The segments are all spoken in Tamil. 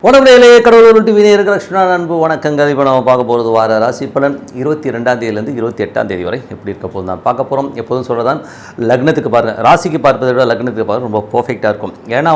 உடம்புலையிலே கடவுள் டிவி இருக்கிற லட்சுமணா அன்பு வணக்கங்கள். இப்போ நம்ம பார்க்க போகிறது வார ராசி பலன் 22ஆம் தேதியிலேருந்து 28ஆம் தேதி வரை எப்படி இருக்க போது தான் பார்க்க போகிறோம். எப்போதும் சொல்கிறதான் லக்னத்துக்கு பாருங்கள், ராசிக்கு பார்ப்பதை விட லக்னத்துக்கு பாருங்கள் ரொம்ப பர்ஃபெக்டாக இருக்கும். ஏன்னா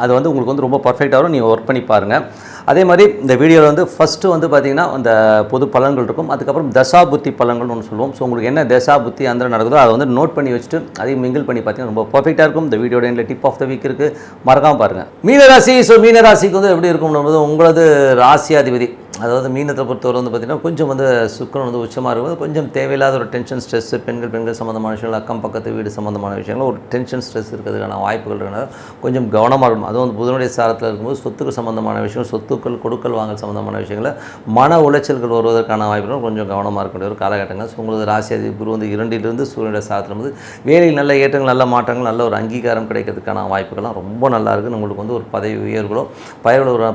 அது உங்களுக்கு ரொம்ப பர்ஃபெக்டாக வரும். நீங்கள் ஒர்க் பண்ணி பாருங்கள். அதே மாதிரி இந்த வீடியோவில் ஃபஸ்ட்டு பார்த்திங்கன்னா அந்த பொது பலன்கள் இருக்கும். அதுக்கப்புறம் தசா புத்தி பலன்கள்னு ஒன்று சொல்லுவோம். ஸோ உங்களுக்கு என்ன தசா புத்தி அந்த நடக்குதோ அதை நோட் பண்ணி வச்சுட்டு அதையும் மிங்கிள் பண்ணி பார்த்தீங்கன்னா ரொம்ப பர்ஃபெக்டாக இருக்கும். இந்த வீடியோட எண்டில் டிப் ஆஃப் த வீக் இருக்குது, மறக்காமல் பாருங்கள். மீனராசி. ஸோ மீனராசிக்கு எப்படி இருக்கும்னு உங்களது ராசியாதிபதி, அதாவது மீனத்தை பொறுத்தவரை பார்த்திங்கன்னா கொஞ்சம் சுக்கிரன் உச்சமாக இருக்கும்போது கொஞ்சம் தேவையில்லாத ஒரு டென்ஷன் ஸ்ட்ரெஸ், பெண்கள் சம்மந்தமான விஷயங்கள், அக்கம் பக்கத்து வீடு சம்மந்தமான விஷயங்கள் ஒரு டென்ஷன் ஸ்ட்ரெஸ் இருக்கிறதுக்கான வாய்ப்புகள் இருக்கிறனால கொஞ்சம் கவனமாக இருக்கும். அதுவும் புதனுடைய சாரத்தில் இருக்கும்போது சொத்துக்கு சம்மந்தமான விஷயம், சொத்துக்கள் கொடுக்கல் வாங்கல் சம்மந்தமான விஷயங்களை மன உளைச்சல்கள் வருவதற்கான வாய்ப்புகள் கொஞ்சம் கவனமாக இருக்கக்கூடிய ஒரு காலகட்டங்கள். ஸோ உங்களது ராசியாதிபதி குரு 2லிருந்து சூரியனுடைய சாரத்தில் வேலையில் நல்ல ஏற்றங்கள், நல்ல மாற்றங்கள், நல்ல ஒரு அங்கீகாரம் கிடைக்கிறதுக்கான வாய்ப்புகள்லாம் ரொம்ப நல்லா இருக்குது. உங்களுக்கு ஒரு பதவி உயர்வுகளோ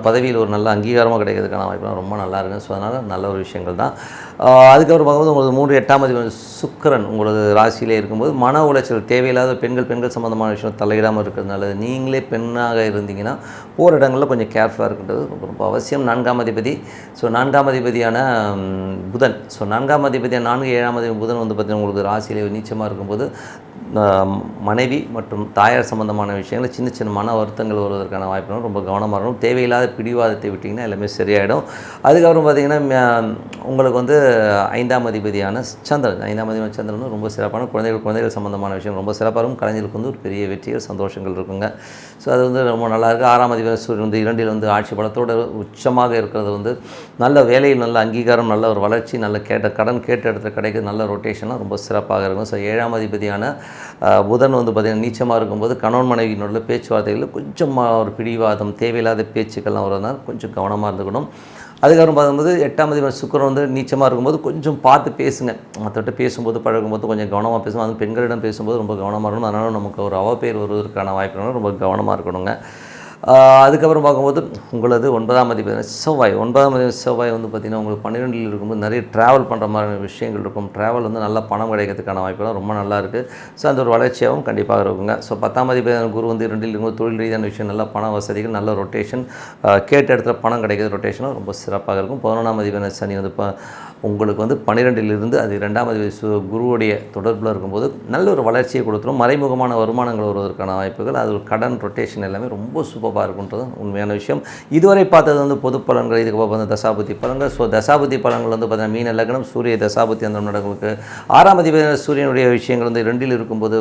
பதவியில் ஒரு நல்ல அங்கீகாரமாக கிடைக்கிறதுக்கான வாய்ப்புகள் ரொம்ப நல்லா இருக்குது. ஸோ அதனால் நல்ல ஒரு விஷயங்கள் தான். அதுக்கப்புறம் பார்க்கும்போது உங்களுக்கு 3-8ஆம் அதிபதி சுக்கிரன் உங்களது ராசியிலே இருக்கும்போது மன உளைச்சல், தேவையில்லாத பெண்கள் சம்மந்தமான விஷயம் தலையிடாமல் இருக்கிறதுனால, நீங்களே பெண்ணாக இருந்தீங்கன்னா போகிற இடங்களில் கொஞ்சம் கேர்ஃபுல்லாக இருக்கின்றது ரொம்ப அவசியம். 4ஆம் அதிபதி. ஸோ 4ஆம் அதிபதியான புதன். ஸோ 4ஆம் அதிபதியான 4-7ஆம் அதிபதி புதன் பார்த்திங்கன்னா உங்களுக்கு ராசியிலே நீச்சமாக இருக்கும்போது மனைவி மற்றும் தாயார் சம்பந்தமான விஷயங்கள் சின்ன சின்ன மன வருத்தங்கள் வருவதற்கான வாய்ப்புகள் ரொம்ப கவனமாக இருக்கணும். தேவையில்லாத பிடிவாதத்தை விட்டிங்கன்னா எல்லாமே சரியாயிடும். அதுக்கப்புறம் பார்த்திங்கன்னா உங்களுக்கு 5ஆம் அதிபதியான சந்திரன். 5ஆம் அதிபதியான சந்திரன் ரொம்ப சிறப்பான குழந்தைகள் சம்பந்தமான விஷயம் ரொம்ப சிறப்பாக இருக்கும். கலைஞர்களுக்கு ஒரு பெரிய வெற்றிகள், சந்தோஷங்கள் இருக்குங்க. ஸோ அது ரொம்ப நல்லாயிருக்கு. 6ஆம் அதிபதி சூரியன் 2ல் ஆட்சி பலத்தோடு உச்சமாக இருக்கிறது நல்ல வேலையில் நல்ல அங்கீகாரம், நல்ல ஒரு வளர்ச்சி, நல்ல கடன் கேட்ட இடத்துல கிடைக்கிற நல்ல ரொட்டேஷன்லாம் ரொம்ப சிறப்பாக இருக்கும். ஸோ 7ஆம் அதிபதியான புதன் பார்த்திங்கன்னா நீச்சமாக இருக்கும்போது கணவன் மனைவியினுள்ள பேச்சுவார்த்தைகளில் கொஞ்சம் ஒரு பிடிவாதம், தேவையில்லாத பேச்சுக்கள்லாம் வருவதனால் கொஞ்சம் கவனமாக இருந்துக்கணும். அதுக்கப்புறம் பார்க்கும்போது 8ஆம் அதிபதி சுக்கிரன் நீச்சமாக இருக்கும்போது கொஞ்சம் பார்த்து பேசுங்க. மற்றவர்கிட்ட பேசும்போது பழகும்போது கொஞ்சம் கவனமாக பேசுவோம். அது பெண்களிடம் பேசும்போது ரொம்ப கவனமாக இருக்கணும். அதனால் நமக்கு ஒரு அவப்பேர் வருவதற்கான வாய்ப்புகள் ரொம்ப கவனமாக இருக்கணுங்க. அதுக்கப்புறம் பார்க்கும்போது உங்களது 9ஆம் அதிபதி செவ்வாய். 9ஆம் அதிபதி செவ்வாய் பார்த்திங்கன்னா உங்களுக்கு 12ல் இருக்கும்போது நிறைய ட்ராவல் பண்ணுற மாதிரி விஷயங்கள் இருக்கும். ட்ராவல் நல்லா பணம் கிடைக்கிறதுக்கான வாய்ப்புலாம் ரொம்ப நல்லா இருக்குது. ஸோ அந்த ஒரு வளர்ச்சியாகவும் கண்டிப்பாக இருக்குங்க. ஸோ 10ஆம் அதிபதி குரு 2ல் இருக்கும்போது தொழில் ரீதியான விஷயம், நல்ல பண வசதிகள், நல்ல ரொட்டேஷன், கேட்ட இடத்துல பணம் கிடைக்கிற ரொட்டேஷனும் ரொம்ப சிறப்பாக இருக்கும். 11ஆம் அதிபதி சனி உங்களுக்கு 12லிருந்து அது 2ஆம் அதிபதி குருவுடைய தொடர்பில் இருக்கும்போது நல்ல ஒரு வளர்ச்சியை கொடுத்துரும். மறைமுகமான வருமானங்கள் வருவதற்கான வாய்ப்புகள், அது ஒரு கடன் ரொட்டேஷன் எல்லாமே ரொம்ப சூப்பராக இருக்குன்றது உண்மையான விஷயம். இதுவரை பார்த்தது பொது பலன்கள். இதுக்கு தசாபுத்தி பலன்கள். ஸோ தசாபுத்தி பலன்கள் பார்த்திங்கன்னா மீன லக்னம், சூரிய தசாபுத்தி அந்த நடங்களுக்கு 6ஆம் அதிபதி சூரியனுடைய விஷயங்கள் 2ல் இருக்கும்போது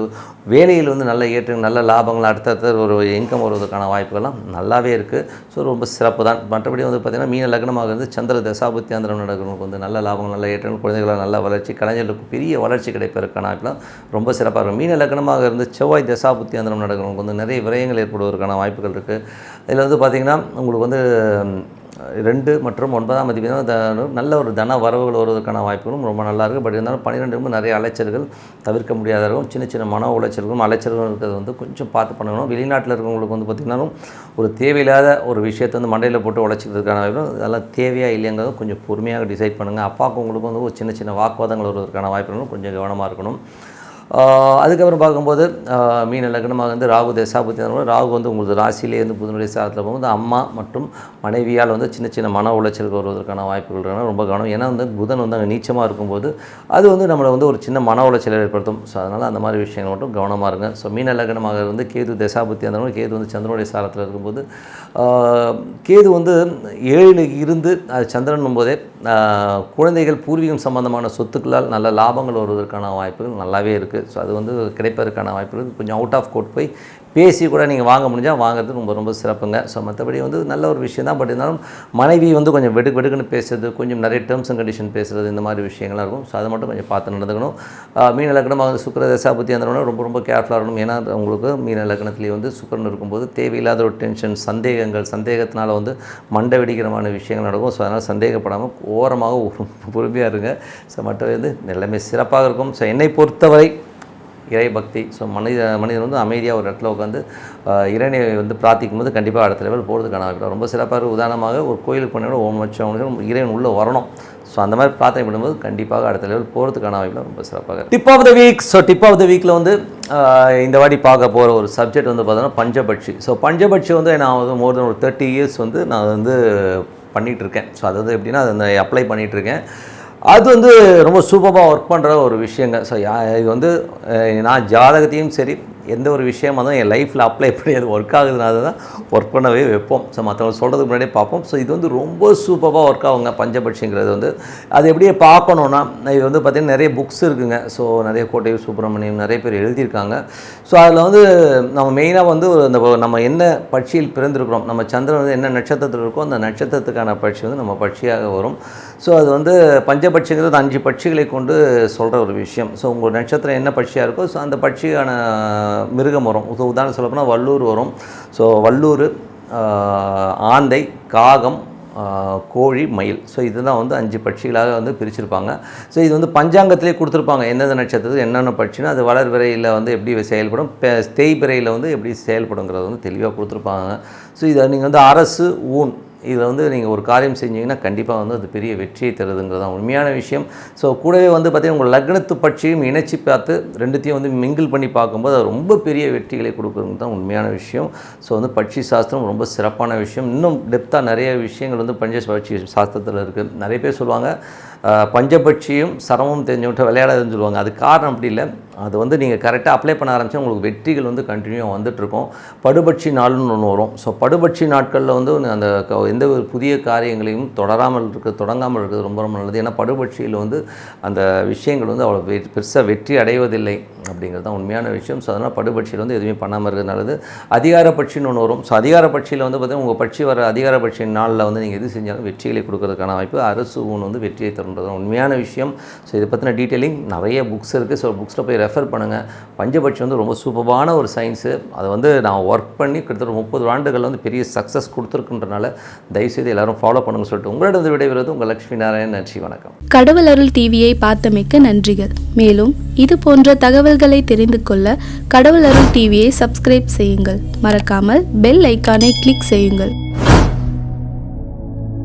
வேலையில் நல்ல ஏற்றங்கள், நல்ல லாபங்கள், அடுத்தடுத்த ஒரு இன்கம் வருவதற்கான வாய்ப்புகள்லாம் நல்லாவே இருக்குது. ஸோ ரொம்ப சிறப்பு தான். மற்றபடி பார்த்திங்கன்னா மீன லக்னமாக இருந்து சந்திர தசாபுத்தி அந்த நடக்கிறவங்களுக்கு நல்ல லாபங்கள், நல்ல ஏற்றங்கள், குழந்தைகளால் நல்ல வளர்ச்சி, கலைஞர்களுக்கு பெரிய வளர்ச்சி கிடைப்பதற்கான வாய்ப்புலாம் ரொம்ப சிறப்பாக இருக்கும். மீன லக்னமாக இருந்து செவ்வாய் தசாபுத்தி அந்த நடக்கிறவங்களுக்கு நிறைய விரயங்கள் ஏற்படுவதற்கான வாய்ப்புகள் இருக்குது. இதில் பார்த்திங்கன்னா உங்களுக்கு 2 மற்றும் 9ஆம் அதிபதி நல்ல ஒரு தன வரவுகள் வருவதற்கான வாய்ப்புகளும் ரொம்ப நல்லா இருக்குது. பட் இருந்தாலும் 12 நிறைய அலைச்சல்கள் தவிர்க்க முடியாத இருக்கும். சின்ன சின்ன மன உளைச்சல்களும் அலைச்சல்களும் இருக்கிறது கொஞ்சம் பார்த்து பண்ணணும். வெளிநாட்டில் இருக்கிறவங்களுக்கு பார்த்திங்கன்னா ஒரு தேவையில்லாத ஒரு விஷயத்தை மண்டையில் போட்டு உழைச்சிக்கிறதுக்கான வாய்ப்பு, அதெல்லாம் தேவையாக இல்லைங்கிறத கொஞ்சம் பொறுமையாக டிசைட் பண்ணுங்கள். அப்பாவுக்கு உங்களுக்கு ஒரு சின்ன சின்ன வாக்குவாதங்கள் வருவதற்கான வாய்ப்புகளும் கொஞ்சம் கவனமாக இருக்கணும். அதுக்கப்புறம் பார்க்கும்போது மீன லக்னமாக ராகு தசாபுத்தி, ராகு உங்களுக்கு ராசியிலே புதனுடைய சாரத்தில் போகும்போது அம்மா மற்றும் மனைவியால் சின்ன சின்ன மன உளைச்சலுக்கு வருவதற்கான வாய்ப்புகள் இருக்கிறனால ரொம்ப கவனம். ஏன்னா புதன் அங்கே நீச்சமாக இருக்கும்போது அது நம்மளை ஒரு சின்ன மன உளைச்சலை ஏற்படுத்தும். ஸோ அதனால் அந்த மாதிரி விஷயங்கள் மட்டும் கவனமாக இருங்க. ஸோ மீன லக்னமாக கேது தசாபுத்தி அந்த கேது சந்திரனுடைய சாரத்தில் இருக்கும்போது கேது 7ல் இருந்து அது சந்திரன் போதே குழந்தைகள் பூர்வீகம் சம்பந்தமான சொத்துக்களால் நல்ல லாபங்கள் வருவதற்கான வாய்ப்புகள் நல்லாவே இருக்குது. ஸோ அது கிடைப்பதற்கான வாய்ப்புகள் கொஞ்சம் அவுட் ஆஃப் கோர்ட் போய் பேசி கூட நீங்கள் வாங்க முடிஞ்சால் வாங்குறது ரொம்ப ரொம்ப சிறப்புங்க. ஸோ மற்றபடி நல்ல ஒரு விஷயம் தான். பட் இருந்தாலும் மனைவி கொஞ்சம் வெடுக்குன்னு பேசுறது, கொஞ்சம் நிறைய டேர்ம்ஸ் அண்ட் கண்டிஷன் பேசுகிறது, இந்த மாதிரி விஷயங்கள்லாம் இருக்கும். ஸோ அதை மட்டும் கொஞ்சம் பார்த்து நடந்துக்கணும். மீன லக்னமாக சுக்கிர தசாபுத்தி அந்த ரொம்ப ரொம்ப கேர்ஃபுல்லாக இருக்கணும். ஏன்னா உங்களுக்கு மீன லக்னத்துலேயே சுக்கிரன் இருக்கும்போது தேவையில்லாத ஒரு டென்ஷன், சந்தேகத்தினால் மண்டை வெடிக்கிறமான விஷயங்கள் நடக்கும். ஸோ அதனால் சந்தேகப்படாமல் ஓரமாக பொறுமையாக இருங்க. ஸோ மற்றவை எல்லாமே சிறப்பாக இருக்கும். ஸோ என்னை பொறுத்தவரை இறை பக்தி. ஸோ மனிதன் வந்து அமைதியாக ஒரு இடத்துல உட்காந்து இறைவனை வந்து பிரார்த்திக்கும் போது கண்டிப்பாக அடுத்த லெவல் போகிறதுக்கான வாய்ப்பு ரொம்ப சிறப்பாக இருக்குது. உதாரணமாக ஒரு கோயிலுக்கு போனோட ஓம் வச்சவங்களுக்கு இறைவன் உள்ளே வரணும். ஸோ அந்த மாதிரி பிரார்த்தனை பண்ணும்போது கண்டிப்பாக அடுத்த லெவல் போகிறதுக்கான வாய்ப்பு ரொம்ப சிறப்பாக. Tip of the week. So tip of the வீக்கில் வந்து இந்த வாட்டி பார்க்க போகிற ஒரு சப்ஜெக்ட் வந்து பார்த்தோன்னா பஞ்சபட்சி. ஸோ பஞ்சபட்சி வந்து நான் வந்து மோர் தென் ஒரு 30 years வந்து நான் வந்து பண்ணிகிட்ருக்கேன். ஸோ அது வந்து எப்படின்னா அதை அப்ளை பண்ணிகிட்ருக்கேன். அது வந்து ரொம்ப சூப்பராக ஒர்க் பண்ணுற ஒரு விஷயங்க. ஸோ இது வந்து நான் ஜாதகத்தையும் சரி எந்த ஒரு விஷயமாக தான் என் லைஃப்பில் அப்ளை பண்ணி அது ஒர்க் ஆகுதுனால தான் ஒர்க் பண்ணவே வைப்போம். ஸோ மற்றவங்க சொல்கிறதுக்கு முன்னாடியே பார்ப்போம். ஸோ இது வந்து ரொம்ப சூப்பராக ஒர்க் ஆகுங்க பஞ்சபட்சிங்கிறது வந்து. அது எப்படியே பார்க்கணுன்னா இது வந்து பார்த்திங்கன்னா நிறைய புக்ஸ் இருக்குங்க. ஸோ நிறைய கோட்டை சுப்பிரமணியம் நிறைய பேர் எழுதியிருக்காங்க. ஸோ அதில் வந்து நம்ம மெயினாக வந்து அந்த நம்ம என்ன பட்சியில் பிறந்திருக்கிறோம், நம்ம சந்திரன் வந்து என்ன நட்சத்திரத்தில் இருக்கோ அந்த நட்சத்திரத்துக்கான பட்சி வந்து நம்ம பட்சியாக வரும். ஸோ அது வந்து பஞ்சபட்சிங்கிறது 5 பட்சிகளை கொண்டு சொல்கிற ஒரு விஷயம். ஸோ உங்கள் நட்சத்திரம் என்ன பட்சியாக இருக்கோ ஸோ அந்த பட்சிக்கான மிருகம் வரும். உதாரணம் சொல்ல போனால் வல்லூர் வரும். ஸோ வல்லூர், ஆந்தை, காகம், கோழி, மயில். ஸோ இதுதான் வந்து 5 பட்சிகளாக வந்து பிரிச்சிருப்பாங்க. ஸோ இது வந்து பஞ்சாங்கத்திலே கொடுத்துருப்பாங்க எந்தெந்த நட்சத்திரத்துக்கு என்னென்ன பட்சினா அது வளர்விரையில் வந்து எப்படி செயல்படும், தேய்பிரையில் வந்து எப்படி செயல்படுங்கிறது வந்து தெளிவாக கொடுத்துருப்பாங்க. ஸோ இதை நீங்கள் வந்து அரசு ஊன் இதில் வந்து நீங்கள் ஒரு காரியம் செஞ்சீங்கன்னா கண்டிப்பாக வந்து அது பெரிய வெற்றியை தருதுங்கிறது தான் உண்மையான விஷயம். ஸோ கூடவே வந்து பார்த்திங்கன்னா உங்கள் லக்னத்து பட்சியும் இணைச்சி பார்த்து ரெண்டுத்தையும் வந்து மிங்கிள் பண்ணி பார்க்கும்போது அது ரொம்ப பெரிய வெற்றிகளை கொடுக்குறது தான் உண்மையான விஷயம். ஸோ வந்து பட்சி சாஸ்திரம் ரொம்ப சிறப்பான விஷயம். இன்னும் டெப்த்தாக நிறைய விஷயங்கள் வந்து பட்சி சாஸ்திரத்தில் இருக்குது. நிறைய பேர் சொல்லுவாங்க பஞ்சபட்சியும் சரமும் தெரிஞ்சவன்ட்டு விளையாடாதுன்னு சொல்லுவாங்க. அது காரணம் அப்படி இல்லை. அது வந்து நீங்கள் கரெக்டாக அப்ளை பண்ண ஆரம்பித்தா உங்களுக்கு வெற்றிகள் வந்து கண்டினியூவாக வந்துட்டுருக்கும். படுபட்சி நாள்னு ஒன்று வரும். ஸோ படுபட்சி நாட்களில் வந்து அந்த எந்த ஒரு புதிய காரியங்களையும் தொடங்காமல் இருக்கிறது ரொம்ப ரொம்ப நல்லது. ஏன்னா படுபட்சியில் வந்து அந்த விஷயங்கள் வந்து அவ்வளோ பெருசாக வெற்றி அடைவதில்லை அப்படிங்கிறது தான் உண்மையான விஷயம். ஸோ அதனால் படுபட்சியில் வந்து எதுவுமே பண்ணாமல் இருக்கிறது நல்லது. அதிகார பட்சின்னு ஒன்று வரும். ஸோ அதிகார பட்சியில் வந்து பார்த்திங்கன்னா உங்கள் பட்சி வர அதிகார பட்சி நாளில் வந்து நீங்கள் எது செஞ்சாலும் வெற்றிகளை கொடுக்கறதுக்கான வாய்ப்பு அரசு ஊன் வந்து வெற்றியை தருன்றது உண்மையான விஷயம். ஸோ இதை பற்றின டீட்டெயிலிங் நிறைய புக்ஸ் இருக்குது. ஸோ புக்ஸில் போய் ரெஃபர் பண்ணுங்கள். பஞ்சபட்சி வந்து ரொம்ப சூப்பரான ஒரு சயின்ஸு. அதை வந்து நான் ஒர்க் பண்ணி கிட்டத்தட்ட 30 ஆண்டுகள் வந்து பெரிய சக்ஸஸ் கொடுத்துருக்குன்றனால தயவுசெய்து எல்லாரும் ஃபாலோ பண்ணுங்க சொல்லிட்டு உங்களிடம் விடைபெறுவது உங்கள் லட்சுமி நாராயணன். நன்றி, வணக்கம். கடவுள் அருள் டிவியை பார்த்தமைக்கு நன்றிகள். மேலும் இது போன்ற தகவல்களை தெரிந்து கொள்ள கடவுள் அருள் டிவியை சப்ஸ்கிரைப் செய்யுங்கள். மறக்காமல் பெல் ஐக்கானை கிளிக் செய்யுங்கள்.